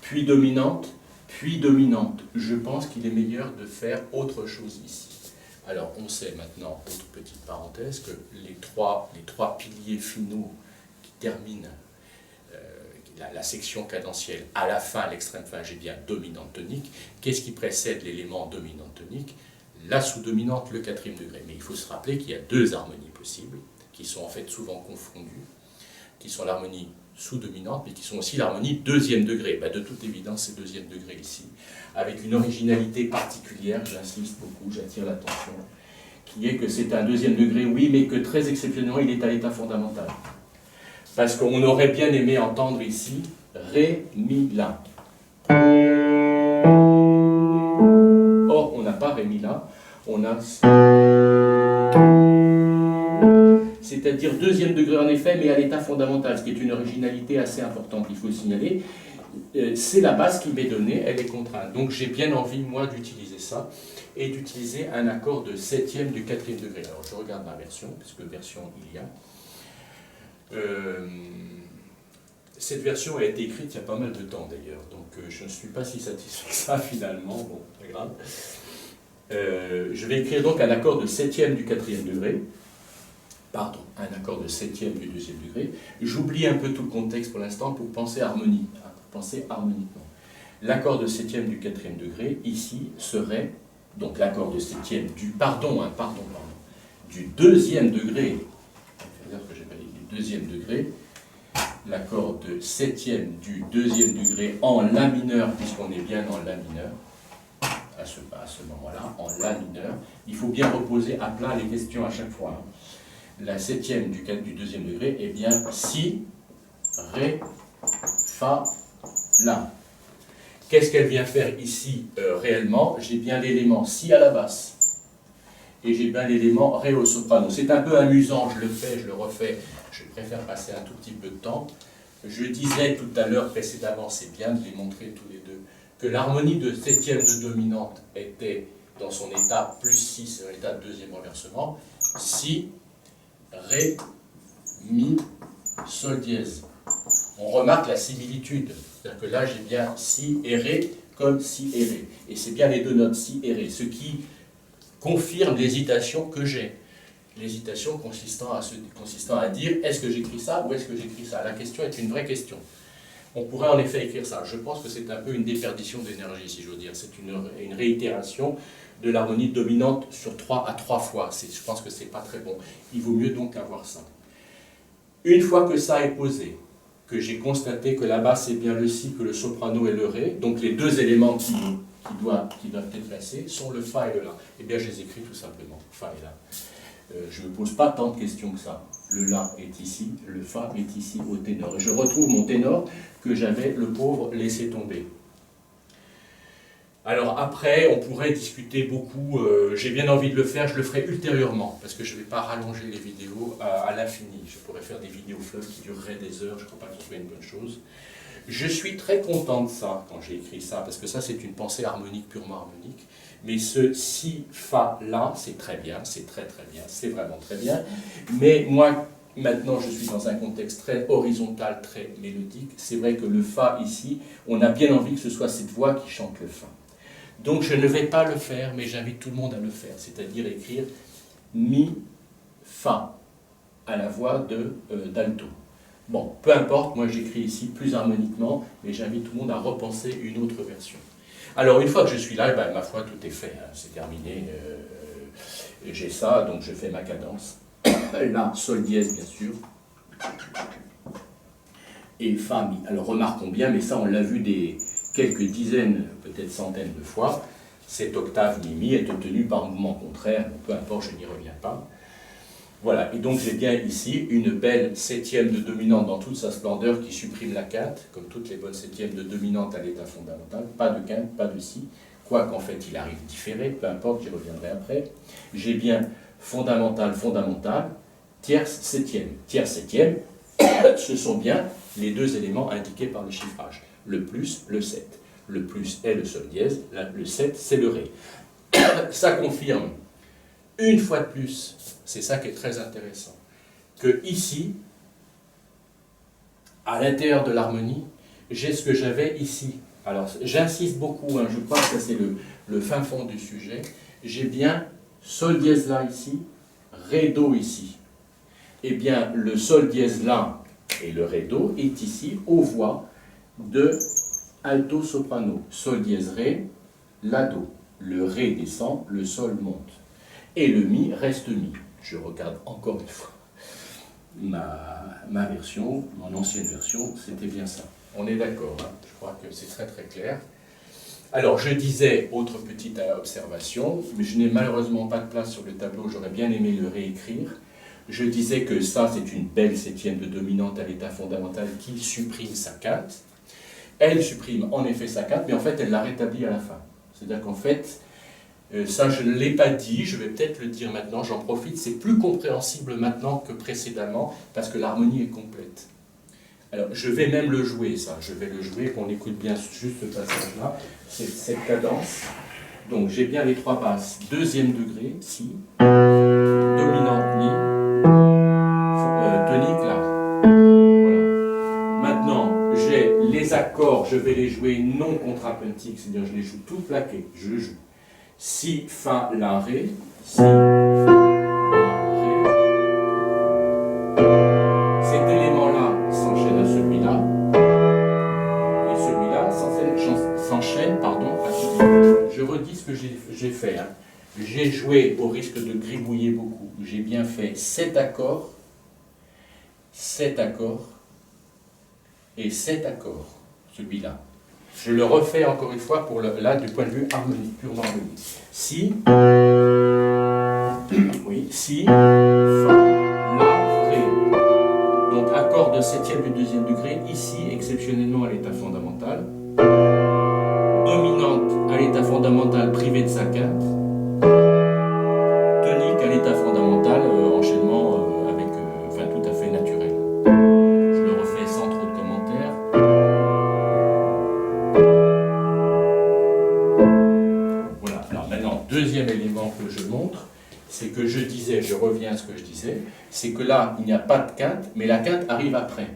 puis dominante, puis dominante. Je pense qu'il est meilleur de faire autre chose ici. Alors on sait maintenant, autre petite parenthèse, que les trois piliers finaux qui terminent la section cadentielle, à la fin, à l'extrême fin, j'ai bien dominante tonique. Qu'est-ce qui précède l'élément dominante tonique? La sous-dominante, le quatrième degré. Mais il faut se rappeler qu'il y a deux harmonies possibles, qui sont en fait souvent confondues, qui sont l'harmonie sous-dominante, mais qui sont aussi l'harmonie deuxième degré. De toute évidence, c'est deuxième degré ici, avec une originalité particulière, j'insiste beaucoup, j'attire l'attention, qui est que c'est un deuxième degré, oui, mais que très exceptionnellement, il est à l'état fondamental. Parce qu'on aurait bien aimé entendre ici Ré, Mi, La. Or, on n'a pas Ré, Mi, La, on a... C'est-à-dire deuxième degré en effet, mais à l'état fondamental, ce qui est une originalité assez importante, il faut le signaler. C'est la base qui m'est donnée, elle est contrainte. Donc j'ai bien envie, moi, d'utiliser ça, et d'utiliser un accord de septième du quatrième degré. Alors je regarde ma version, puisque version il y a. Cette version a été écrite il y a pas mal de temps d'ailleurs, donc je ne suis pas si satisfait que ça finalement, bon, pas grave. Je vais écrire donc un accord de septième du quatrième degré, pardon, un accord de septième du deuxième degré. J'oublie un peu tout le contexte pour l'instant pour penser harmonie, pour penser harmoniquement. L'accord de septième du quatrième degré, ici, serait, donc l'accord de septième du, du deuxième degré, deuxième degré, l'accord de septième du deuxième degré en La mineur, puisqu'on est bien dans La mineur, à ce moment-là, en La mineur. Il faut bien reposer à plat les questions à chaque fois. La septième du deuxième degré est bien Si, Ré, Fa, La. Qu'est-ce qu'elle vient faire ici réellement? J'ai bien l'élément Si à la basse. Et j'ai bien l'élément Ré au soprano. C'est un peu amusant, je le fais, je le refais, je préfère passer un tout petit peu de temps. Je disais tout à l'heure précédemment, c'est bien de les montrer tous les deux, que l'harmonie de septième de dominante était dans son état plus 6, dans l'état de deuxième renversement, Si, Ré, Mi, Sol dièse. On remarque la similitude, c'est-à-dire que là j'ai bien Si et Ré comme Si et Ré. Et c'est bien les deux notes Si et Ré, ce qui confirme l'hésitation que j'ai. L'hésitation consistant à dire est-ce que j'écris ça ou est-ce que j'écris ça? La question est une vraie question. On pourrait en effet écrire ça. Je pense que c'est un peu une déperdition d'énergie, si j'ose dire. C'est une réitération de l'harmonie dominante sur 3 à 3 fois. Je pense que c'est pas très bon. Il vaut mieux donc avoir ça. Une fois que ça est posé, que j'ai constaté que la basse est bien le Si, que le soprano est le Ré, donc les deux éléments qui doivent être placés sont le Fa et le La. Eh bien, je les écris tout simplement, Fa et La. Je ne me pose pas tant de questions que ça. Le La est ici, le Fa est ici au ténor. Et je retrouve mon ténor que j'avais, le pauvre, laissé tomber. Alors après, on pourrait discuter beaucoup, j'ai bien envie de le faire, je le ferai ultérieurement, parce que je ne vais pas rallonger les vidéos à l'infini. Je pourrais faire des vidéos fleuves qui dureraient des heures, je ne crois pas que ce soit une bonne chose. Je suis très content de ça, quand j'ai écrit ça, parce que ça c'est une pensée harmonique, purement harmonique. Mais ce Si, Fa, La, c'est très bien, c'est très très bien, c'est vraiment très bien. Mais moi, maintenant, je suis dans un contexte très horizontal, très mélodique. C'est vrai que le Fa ici, on a bien envie que ce soit cette voix qui chante le Fa. Donc je ne vais pas le faire, mais j'invite tout le monde à le faire, c'est-à-dire écrire Mi, Fa, à la voix d'alto. Bon, peu importe, moi j'écris ici plus harmoniquement, mais j'invite tout le monde à repenser une autre version. Alors, une fois que je suis là, ben, ma foi, tout est fait, hein, c'est terminé. J'ai ça, donc je fais ma cadence. Là, sol dièse, bien sûr. Et fa, mi. Alors, remarquons bien, mais ça, on l'a vu des quelques dizaines, peut-être centaines de fois, cette octave mi-mi est obtenue par mouvement contraire, peu importe, je n'y reviens pas. Voilà, et donc j'ai bien ici une belle septième de dominante dans toute sa splendeur qui supprime la quinte, comme toutes les bonnes septièmes de dominante à l'état fondamental, pas de quinte, pas de si, quoi qu'en fait il arrive différé, peu importe, j'y reviendrai après. J'ai bien fondamental, fondamental, tierce, septième. Tierce, septième, ce sont bien les deux éléments indiqués par le chiffrage, le plus, le 7. Le plus est le sol dièse, le 7 c'est le ré. Ça confirme, une fois de plus, c'est ça qui est très intéressant, que ici, à l'intérieur de l'harmonie, j'ai ce que j'avais ici. Alors, j'insiste beaucoup, hein, je crois que ça c'est le fin fond du sujet. J'ai bien sol dièse là ici, ré do ici. Eh bien, le sol dièse là et le ré do est ici aux voix de alto soprano. Sol dièse ré, la do. Le ré descend, le sol monte. Et le mi reste mi. Je regarde encore une fois ma version, mon ancienne version, c'était bien ça. On est d'accord, hein, je crois que c'est très très clair. Alors je disais, autre petite observation, mais je n'ai malheureusement pas de place sur le tableau, j'aurais bien aimé le réécrire. Je disais que ça c'est une belle septième de dominante à l'état fondamental qui supprime sa quinte. Elle supprime en effet sa quinte, mais en fait elle la rétablit à la fin. C'est-à-dire qu'en fait, ça je ne l'ai pas dit, je vais peut-être le dire maintenant, j'en profite, c'est plus compréhensible maintenant que précédemment, parce que l'harmonie est complète. Alors je vais même le jouer ça, je vais le jouer, qu'on écoute bien juste ce passage-là, c'est cette cadence. Donc j'ai bien les trois basses, deuxième degré, si, dominante mi, tonique là. Voilà. Maintenant j'ai les accords, je vais les jouer non contrapuntiques, c'est-à-dire je les joue tout plaqués, je joue. Si, fa, la, ré, si, fa, la, ré. Cet élément-là s'enchaîne à celui-là, et celui-là s'enchaîne, à celui-là. Je redis ce que j'ai fait. Hein. J'ai joué au risque de gribouiller beaucoup. J'ai bien fait 7 accords, et 7 accords, celui-là. Je le refais encore une fois pour là du point de vue harmonique, purement harmonique. Si, oui, si, fa, la, ré. Donc accord de septième du deuxième degré, ici exceptionnellement à l'état fondamental. Dominante à l'état fondamental privé de sa quinte. Tonique à l'état fondamental, enchaînement avec, enfin tout à fait naturel. Je le refais sans trop de commentaires. Deuxième élément que je montre, c'est que je disais, je reviens à ce que je disais, c'est que là, il n'y a pas de quinte, mais la quinte arrive après.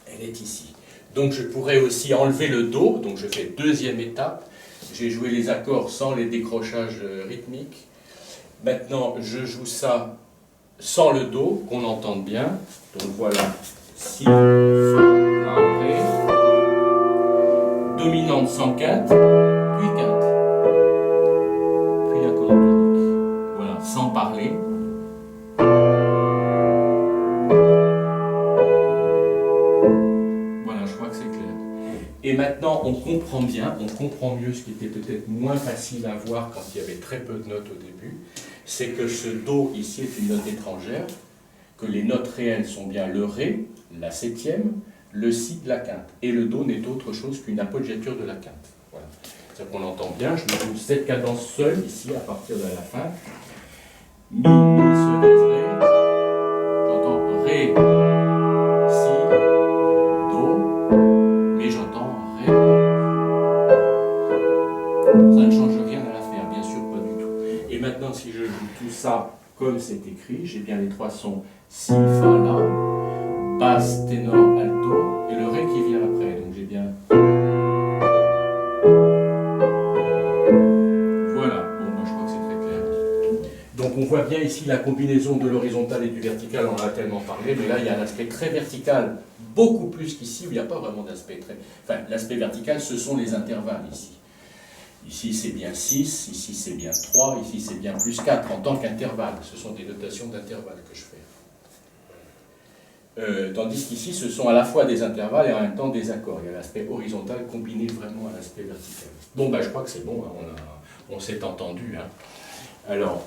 Elle est ici. Donc je pourrais aussi enlever le do, donc je fais deuxième étape. J'ai joué les accords sans les décrochages rythmiques. Maintenant, je joue ça sans le do, qu'on entende bien. Donc voilà, si, fa, la, ré. Dominante sans quinte, puis quinte. Sans parler. Voilà, je crois que c'est clair. Et maintenant, on comprend bien, on comprend mieux ce qui était peut-être moins facile à voir quand il y avait très peu de notes au début, c'est que ce do ici est une note étrangère, que les notes réelles sont bien le ré, la septième, le si, la quinte. Et le do n'est autre chose qu'une appoggiature de la quinte. Voilà. C'est-à-dire qu'on entend bien, je me joue cette cadence seule ici à partir de la fin. Mi, sol, dièse, ré. J'entends ré, si, do, mais j'entends ré. Ça ne change rien à l'affaire, bien sûr, pas du tout. Et maintenant, si je joue tout ça comme c'est écrit, j'ai bien les trois sons si, fa, la, basse, ténor, alto, et le ré qui vient après. Donc j'ai bien. Donc on voit bien ici la combinaison de l'horizontal et du vertical, on en a tellement parlé, mais là il y a un aspect très vertical, beaucoup plus qu'ici, où il n'y a pas vraiment d'aspect très... Enfin, l'aspect vertical, ce sont les intervalles ici. Ici c'est bien 6, ici c'est bien 3, ici c'est bien plus 4 en tant qu'intervalle. Ce sont des notations d'intervalle que je fais. Tandis qu'ici, ce sont à la fois des intervalles et en même temps des accords. Il y a l'aspect horizontal combiné vraiment à l'aspect vertical. Bon, ben, je crois que c'est bon, hein, on s'est entendu. Hein. Alors,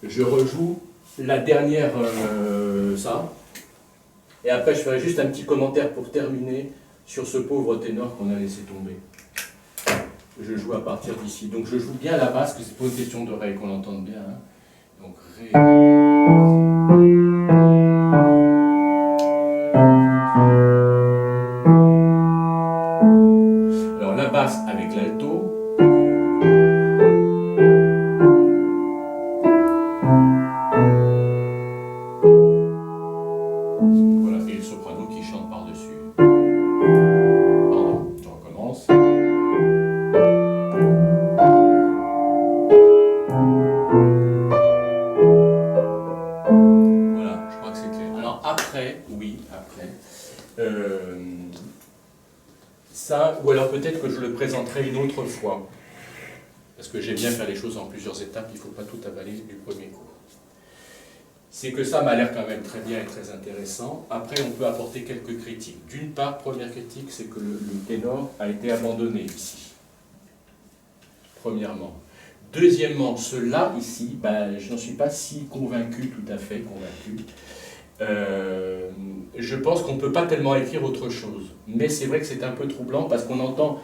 je rejoue la dernière, ça, et après je ferai juste un petit commentaire pour terminer sur ce pauvre ténor qu'on a laissé tomber. Je joue à partir d'ici. Donc je joue bien la basse, que c'est pas une question d'oreille qu'on entende bien. Hein. Donc, Ré. Alors la basse avec l'alto. Voilà, et le soprano qui chante par-dessus. Pardon, je recommence. Voilà, je crois que c'est clair. Alors après, oui, après. Ça, ou alors peut-être que je le présenterai une autre fois. Parce que j'aime bien faire les choses en plusieurs étapes, il ne faut pas tout avaler du premier coup. C'est que ça m'a l'air quand même très bien et très intéressant. Après, on peut apporter quelques critiques. D'une part, première critique, c'est que le ténor a été abandonné ici. Premièrement. Deuxièmement, ce là ici, ben, je n'en suis pas si convaincu, tout à fait convaincu. Je pense qu'on ne peut pas tellement écrire autre chose. Mais c'est vrai que c'est un peu troublant parce qu'on entend,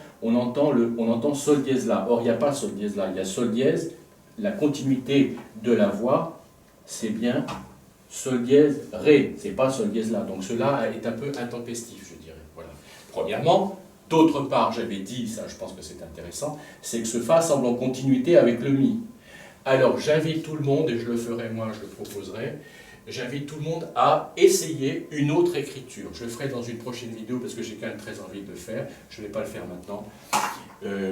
sol dièse là. Or, il n'y a pas sol dièse là, il y a sol dièse. La continuité de la voix, c'est bien sol dièse, ré. C'est pas sol dièse là. Donc cela est un peu intempestif, je dirais. Voilà. Premièrement. D'autre part, j'avais dit, ça je pense que c'est intéressant, c'est que ce fa semble en continuité avec le mi. Alors j'invite tout le monde, et je le ferai moi, je le proposerai, j'invite tout le monde à essayer une autre écriture. Je le ferai dans une prochaine vidéo parce que j'ai quand même très envie de le faire. Je ne vais pas le faire maintenant.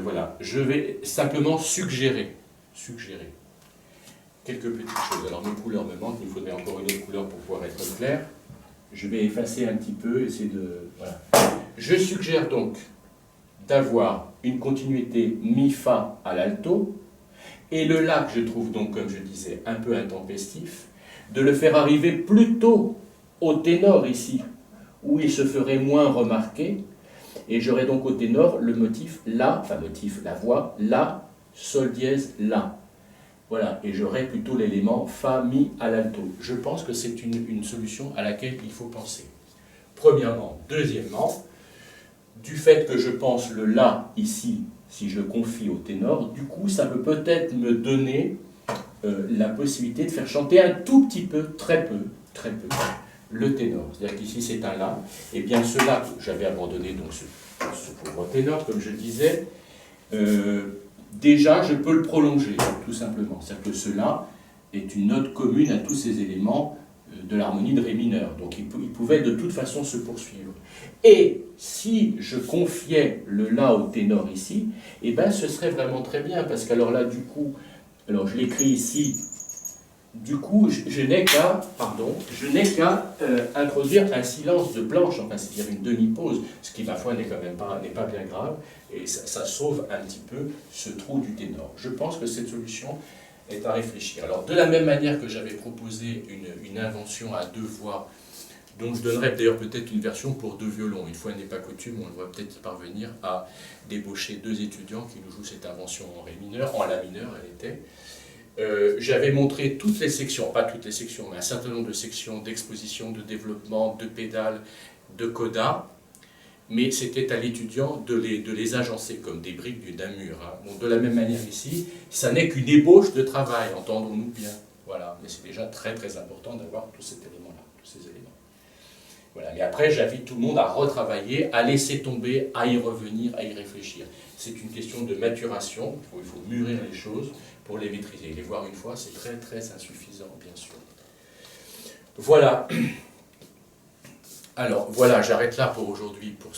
Voilà, je vais simplement suggérer quelques petites choses. Alors mes couleurs me manquent, il me faudrait encore une autre couleur pour pouvoir être clair. Je vais effacer un petit peu, essayer de... Voilà. Je suggère donc d'avoir une continuité mi-fa à l'alto, et le la que je trouve donc, comme je disais, un peu intempestif, de le faire arriver plutôt au ténor ici, où il se ferait moins remarquer, et j'aurais donc au ténor le motif la, enfin motif, la voix, la, sol dièse, la. Voilà, et j'aurais plutôt l'élément fa, mi à l'alto. Je pense que c'est une solution à laquelle il faut penser. Premièrement. Deuxièmement, du fait que je pense le la ici, si je le confie au ténor, du coup ça peut peut-être me donner la possibilité de faire chanter un tout petit peu, très peu, le ténor. C'est-à-dire qu'ici c'est un la, et bien ce la, j'avais abandonné donc ce pauvre ténor, comme je le disais, déjà je peux le prolonger, tout simplement. C'est-à-dire que ce la est une note commune à tous ces éléments de l'harmonie de ré mineur, donc il pouvait de toute façon se poursuivre. Et si je confiais le la au ténor ici, eh ben ce serait vraiment très bien, parce qu'alors là, du coup, alors je l'écris ici, du coup, je n'ai qu'à introduire un silence de blanche, enfin c'est-à-dire une demi-pause, ce qui, ma foi, n'est pas bien grave, et ça sauve un petit peu ce trou du ténor. Je pense que cette solution est à réfléchir. Alors, de la même manière que j'avais proposé une invention à deux voix, dont je donnerai d'ailleurs peut-être une version pour deux violons. Une fois n'est pas coutume, on va peut-être parvenir à débaucher deux étudiants qui nous jouent cette invention en ré mineur, en la mineur elle était. J'avais montré toutes les sections, pas toutes les sections, mais un certain nombre de sections d'exposition, de développement, de pédales, de coda, mais c'était à l'étudiant de les agencer comme des briques d'un mur. Hein. Bon, de la même manière ici, ça n'est qu'une ébauche de travail, entendons-nous bien. Voilà, mais c'est déjà très très important d'avoir tous ces éléments-là, tous ces éléments. Voilà, mais après, j'invite tout le monde à retravailler, à laisser tomber, à y revenir, à y réfléchir. C'est une question de maturation, il faut mûrir les choses pour les maîtriser. Les voir une fois, c'est très très insuffisant, bien sûr. Voilà. Alors voilà, j'arrête là pour aujourd'hui pour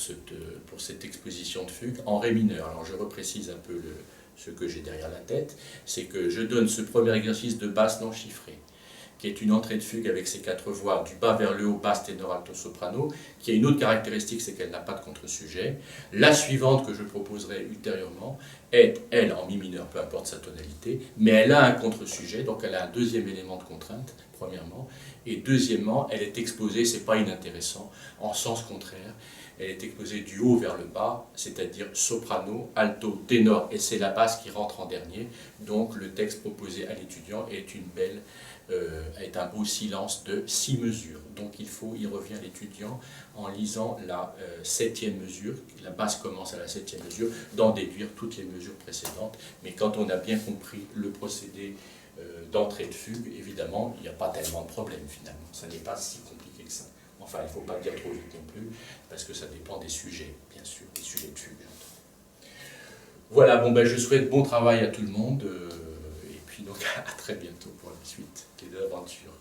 cette exposition de fugue en ré mineur. Alors je reprécise un peu ce que j'ai derrière la tête, c'est que je donne ce premier exercice de basse non chiffrée, qui est une entrée de fugue avec ses 4 voix, du bas vers le haut, basse, ténor, alto, soprano, qui a une autre caractéristique, c'est qu'elle n'a pas de contre-sujet. La suivante que je proposerai ultérieurement est, elle, en mi mineur, peu importe sa tonalité, mais elle a un contre-sujet, donc elle a un deuxième élément de contrainte, premièrement, et deuxièmement, elle est exposée, c'est pas inintéressant, en sens contraire, elle est exposée du haut vers le bas, c'est-à-dire soprano, alto, ténor, et c'est la basse qui rentre en dernier. Donc le texte proposé à l'étudiant est un beau silence de 6 mesures. Donc il revient à l'étudiant en lisant la 7e mesure, la basse commence à la 7e mesure, d'en déduire toutes les mesures précédentes. Mais quand on a bien compris le procédé d'entrée de fugue, évidemment, il n'y a pas tellement de problème finalement. Ça n'est pas si compliqué que ça. Enfin, il ne faut pas dire trop vite non plus, parce que ça dépend des sujets, bien sûr, des sujets de fugue. Voilà, bon, ben, je souhaite bon travail à tout le monde, et puis donc à très bientôt pour la suite des aventures.